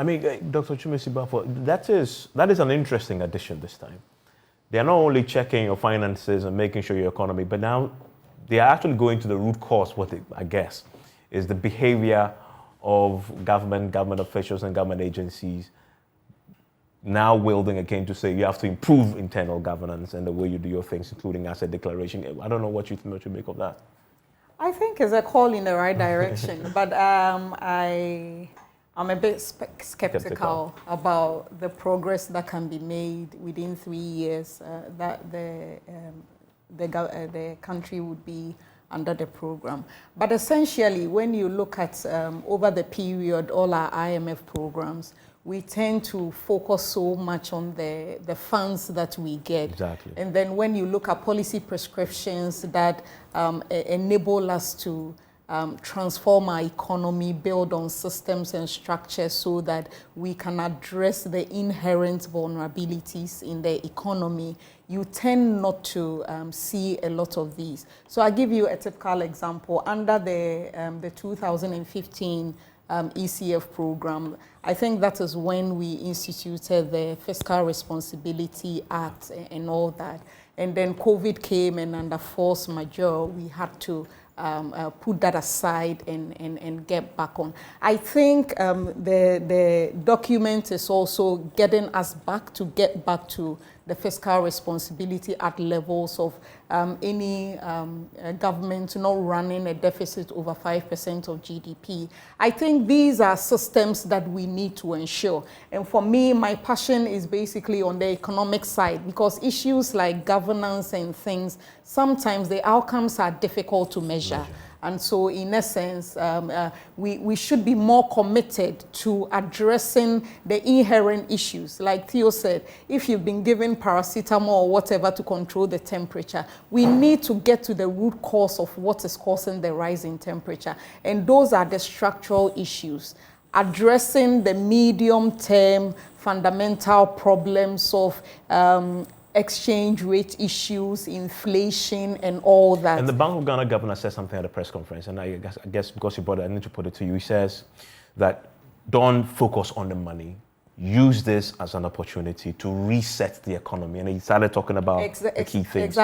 I mean, Dr. Twumasi Baffour, that is an interesting addition this time. They are not only checking your finances and making sure your economy, but now they are actually going to the root cause, I guess, is the behavior of government officials and government agencies now wielding again to say you have to improve internal governance and the way you do your things, including asset declaration. I don't know what you make of that. I think it's a call in the right direction, but I'm a bit skeptical about the progress that can be made within 3 years that the country would be under the program. But essentially, when you look at over the period, all our IMF programs, we tend to focus so much on the funds that we get. Exactly. And then when you look at policy prescriptions that enable us to transform our economy, build on systems and structures so that we can address the inherent vulnerabilities in the economy, you tend not to see a lot of these. So I'll give you a typical example. Under the 2015 ECF program, I think that is when we instituted the Fiscal Responsibility Act and all that. And then COVID came, and under force majeure, we had to put that aside and get back on. I think the document is also getting us get back to the fiscal responsibility at levels of any government not running a deficit over 5% of GDP. I think these are systems that we need to ensure. And for me, my passion is basically on the economic side, because issues like governance and things, sometimes the outcomes are difficult to measure. And so, in essence, we should be more committed to addressing the inherent issues. Like Theo said, if you've been given paracetamol or whatever to control the temperature, we need to get to the root cause of what is causing the rise in temperature. And those are the structural issues. Addressing the medium-term fundamental problems of exchange rate issues, inflation, and all that. And the Bank of Ghana governor said something at a press conference, and I guess because you brought it, I need to put it to you. He says that don't focus on the money. Use this as an opportunity to reset the economy. And he started talking about the key things.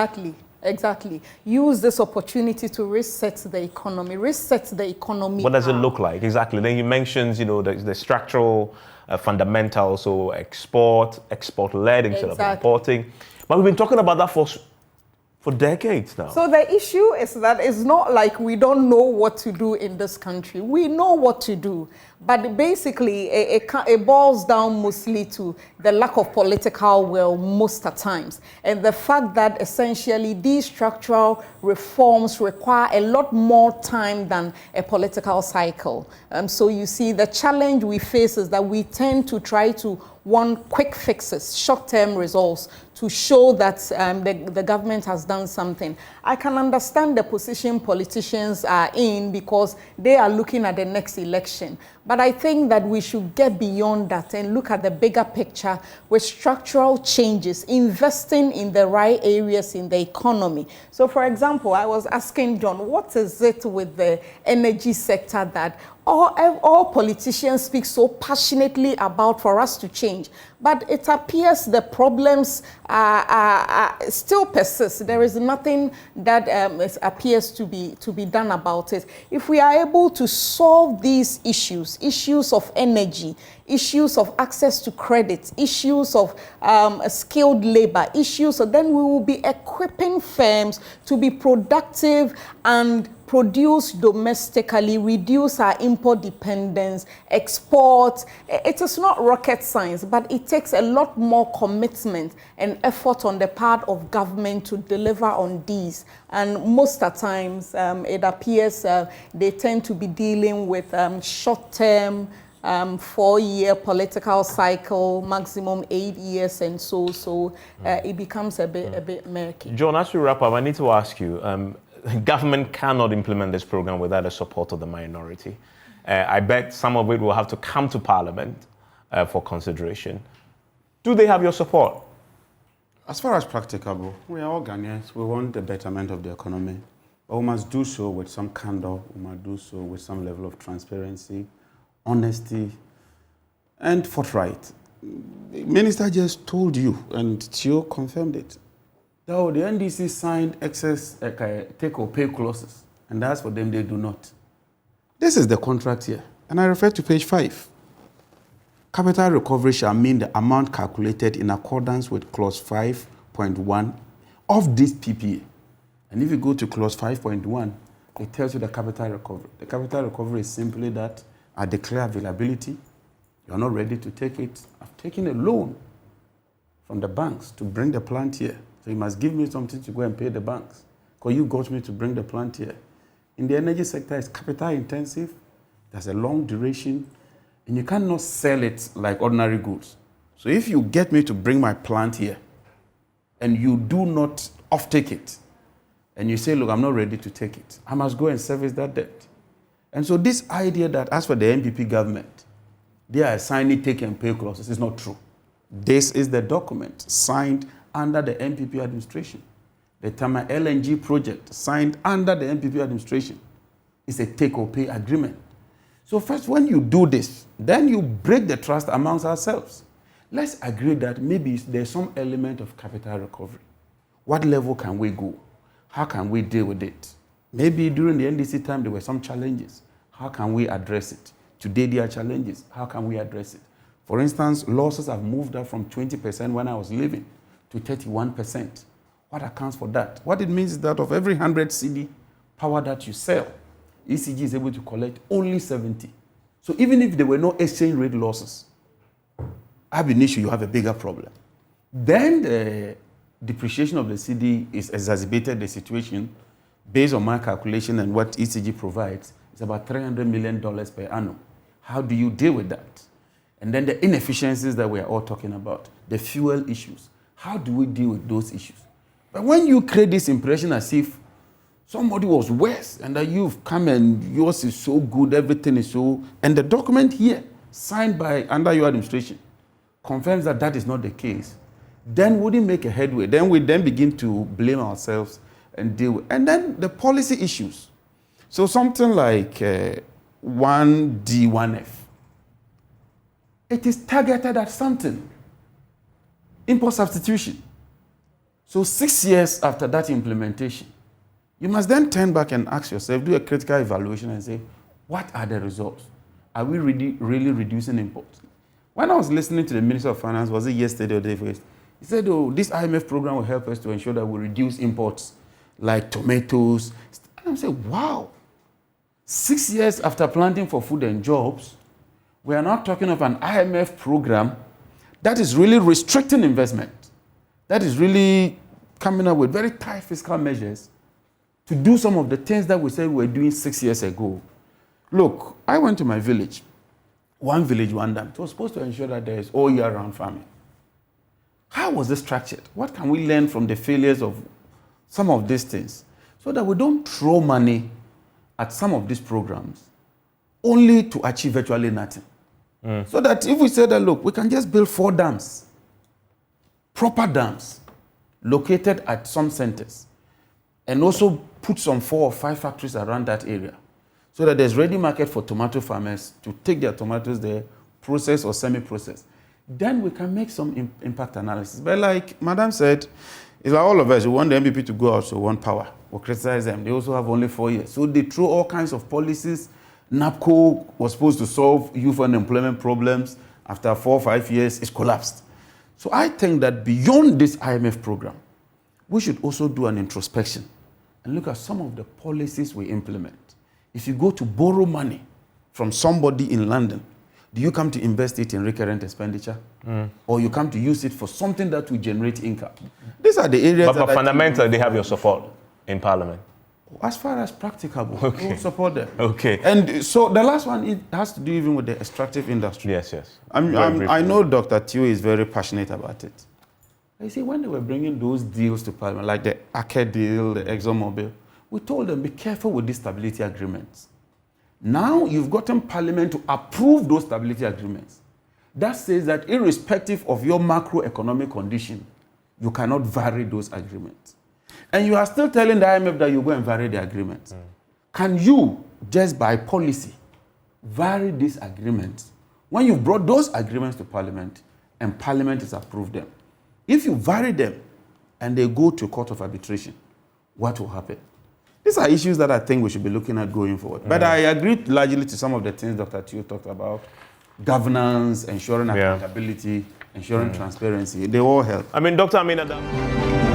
Exactly. Use this opportunity to reset the economy. Reset the economy. What does it look like? Exactly. Then he mentions, the structural fundamentals, so export-led instead of importing. But we've been talking about that for decades now. So the issue is that it's not like we don't know what to do in this country. We know what to do. But basically, it boils down mostly to the lack of political will most of the times. And the fact that essentially these structural reforms require a lot more time than a political cycle. So you see, the challenge we face is that we tend to try to want quick fixes, short-term results, to show that the government has done something. I can understand the position politicians are in because they are looking at the next election. But I think that we should get beyond that and look at the bigger picture with structural changes, investing in the right areas in the economy. So, for example, I was asking John, what is it with the energy sector that all politicians speak so passionately about for us to change? But it appears the problems still persist. There is nothing that appears to be done about it. If we are able to solve these issues of energy, issues of access to credit, issues of skilled labor, then we will be equipping firms to be productive and produce domestically, reduce our import dependence, export. It is not rocket science, but it takes a lot more commitment and effort on the part of government to deliver on these. And most of the times, it appears they tend to be dealing with short-term, 4-year political cycle, maximum 8 years, and so it becomes a bit murky. John, as we wrap up, I need to ask you, government cannot implement this program without the support of the minority. I bet some of it will have to come to Parliament for consideration. Do they have your support? As far as practicable, we are all Ghanaians. We want the betterment of the economy. But we must do so with some candor. We must do so with some level of transparency, honesty, and forthright. The minister just told you, and Tio confirmed it. Though the NDC signed excess take or pay clauses, and as for them, they do not. This is the contract here, and I refer to page 5. Capital recovery shall mean the amount calculated in accordance with clause 5.1 of this PPA. And if you go to clause 5.1, it tells you the capital recovery. The capital recovery is simply that I declare availability, you're not ready to take it. I've taken a loan from the banks to bring the plant here. So you must give me something to go and pay the banks, because you got me to bring the plant here. In the energy sector, it's capital intensive, there's a long duration, and you cannot sell it like ordinary goods. So if you get me to bring my plant here, and you do not off-take it, and you say, look, I'm not ready to take it, I must go and service that debt. And so this idea that as for the NPP government, they are signing take and pay clauses is not true. This is the document signed under the NPP administration. The Tama LNG project signed under the NPP administration is a take or pay agreement. So first, when you do this, then you break the trust amongst ourselves. Let's agree that maybe there's some element of capital recovery. What level can we go? How can we deal with it? Maybe during the NDC time, there were some challenges. How can we address it? Today, there are challenges. How can we address it? For instance, losses have moved up from 20% when I was leaving to 31%. What accounts for that? What it means is that of every 100 CD power that you sell, ECG is able to collect only 70. So even if there were no exchange rate losses, ab initio, you have a bigger problem. Then the depreciation of the CD is exacerbated the situation. Based on my calculation and what ECG provides, it's about $300 million per annum. How do you deal with that? And then the inefficiencies that we are all talking about, the fuel issues. How do we deal with those issues? But when you create this impression as if somebody was worse and that you've come and yours is so good, everything is so, and the document here, signed by under your administration, confirms that that is not the case, then wouldn't make a headway. Then we begin to blame ourselves and deal with, and then the policy issues. So something like 1D, 1F. It is targeted at something. Import substitution. So 6 years after that implementation, you must then turn back and ask yourself, do a critical evaluation and say, what are the results? Are we really reducing imports? When I was listening to the Minister of Finance, was it yesterday or the day before? He said, oh, this IMF program will help us to ensure that we reduce imports like tomatoes. And I'm saying, wow. 6 years after planting for food and jobs, we are now talking of an IMF program that is really restricting investment, that is really coming up with very tight fiscal measures to do some of the things that we said we were doing 6 years ago. Look, I went to my village, one village, one dam. It was supposed to ensure that there is all year-round farming. How was this structured? What can we learn from the failures of some of these things so that we don't throw money at some of these programs only to achieve virtually nothing? So that if we say that, look, we can just build 4 dams, proper dams, located at some centers, and also put some 4 or 5 factories around that area, so that there's ready market for tomato farmers to take their tomatoes there, process or semi-process. Then we can make some impact analysis. But like Madam said, it's like all of us, we want the MPP to go out, so we want power. We criticize them. They also have only 4 years. So they throw all kinds of policies. NAPCO was supposed to solve youth unemployment problems. After 4 or 5 years, it's collapsed. So I think that beyond this IMF program, we should also do an introspection and look at some of the policies we implement. If you go to borrow money from somebody in London, do you come to invest it in recurrent expenditure? Or you come to use it for something that will generate income? These are the areas but fundamentally, they have your support in Parliament. As far as practicable, we'll support them. Okay. And so the last one, it has to do even with the extractive industry. Yes, yes. I know Dr. Tio is very passionate about it. You see, when they were bringing those deals to Parliament, like the Aker deal, the ExxonMobil, we told them, be careful with these stability agreements. Now you've gotten Parliament to approve those stability agreements. That says that irrespective of your macroeconomic condition, you cannot vary those agreements. And you are still telling the IMF that you go and vary the agreements. Can you, just by policy, vary these agreements When you've brought those agreements to Parliament and Parliament has approved them, if you vary them and they go to a court of arbitration, what will happen? These are issues that I think we should be looking at going forward. But I agree largely to some of the things Dr. Teo talked about. Governance, ensuring accountability, ensuring transparency. They all help. I mean, Dr. Amina.